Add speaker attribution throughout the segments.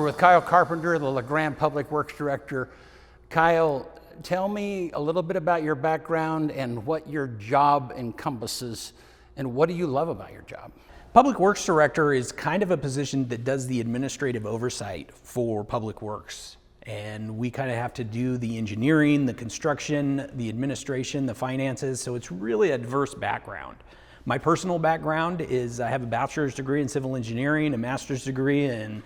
Speaker 1: with Kyle Carpenter, the Grande Public Works Director. Kyle, tell me a little bit about your background and what your job encompasses, and what do you love about your job?
Speaker 2: Public Works Director is kind of a position that does the administrative oversight for Public Works. And we kind of have to do the engineering, the construction, the administration, the finances, so it's really a diverse background. My personal background is I have a bachelor's degree in civil engineering, a master's degree in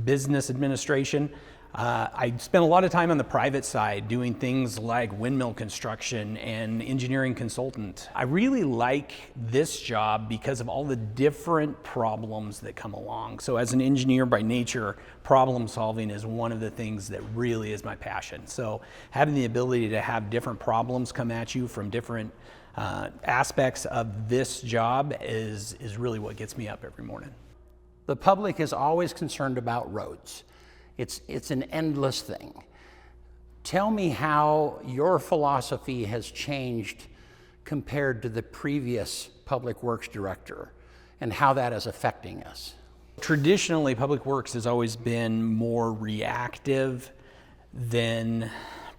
Speaker 2: business administration. I spent a lot of time on the private side doing things like windmill construction and engineering consultant. I really like this job because of all the different problems that come along. So as an engineer by nature, problem solving is one of the things that really is my passion. So having the ability to have different problems come at you from different aspects of this job is really what gets me up every morning.
Speaker 1: The public is always concerned about roads. It's an endless thing. Tell me how your philosophy has changed compared to the previous Public Works Director and how that is affecting us.
Speaker 2: Traditionally, Public Works has always been more reactive than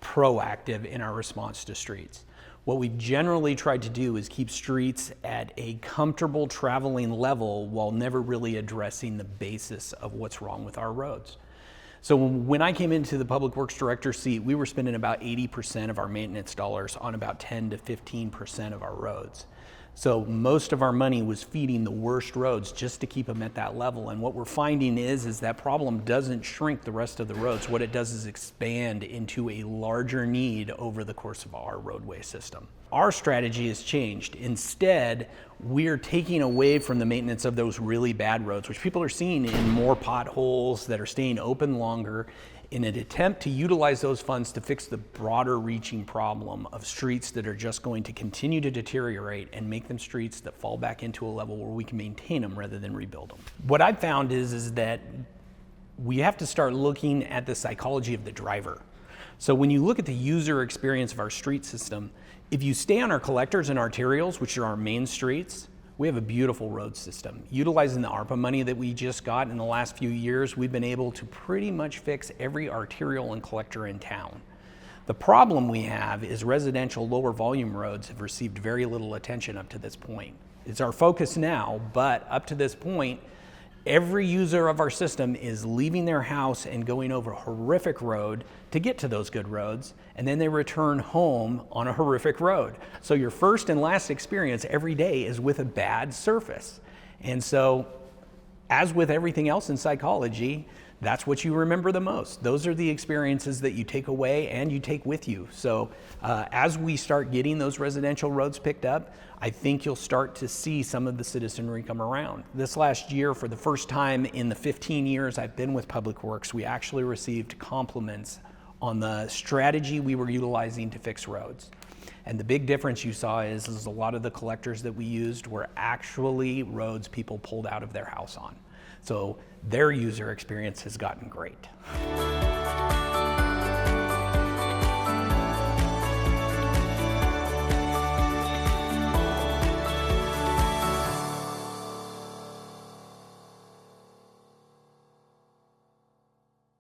Speaker 2: proactive in our response to streets. What we've generally tried to do is keep streets at a comfortable traveling level while never really addressing the basis of what's wrong with our roads. So when I came into the Public Works Director seat, we were spending about 80% of our maintenance dollars on about 10 to 15% of our roads. So most of our money was feeding the worst roads just to keep them at that level. And what we're finding is that problem doesn't shrink the rest of the roads. What it does is expand into a larger need over the course of our roadway system. Our strategy has changed. Instead, we're taking away from the maintenance of those really bad roads, which people are seeing in more potholes that are staying open longer, in an attempt to utilize those funds to fix the broader reaching problem of streets that are just going to continue to deteriorate and make them streets that fall back into a level where we can maintain them rather than rebuild them. What I've found is that we have to start looking at the psychology of the driver. So when you look at the user experience of our street system, if you stay on our collectors and arterials, which are our main streets, we have a beautiful road system. Utilizing the ARPA money that we just got in the last few years, we've been able to pretty much fix every arterial and collector in town. The problem we have is residential lower volume roads have received very little attention up to this point. It's our focus now, but up to this point, every user of our system is leaving their house and going over a horrific road to get to those good roads, and then they return home on a horrific road. So your first and last experience every day is with a bad surface. And so, as with everything else in psychology, that's what you remember the most. Those are the experiences that you take away and you take with you. So as we start getting those residential roads picked up, I think you'll start to see some of the citizenry come around. This last year, for the first time in the 15 years I've been with Public Works, we actually received compliments on the strategy we were utilizing to fix roads. And the big difference you saw is a lot of the collectors that we used were actually roads people pulled out of their house on. So their user experience has gotten great.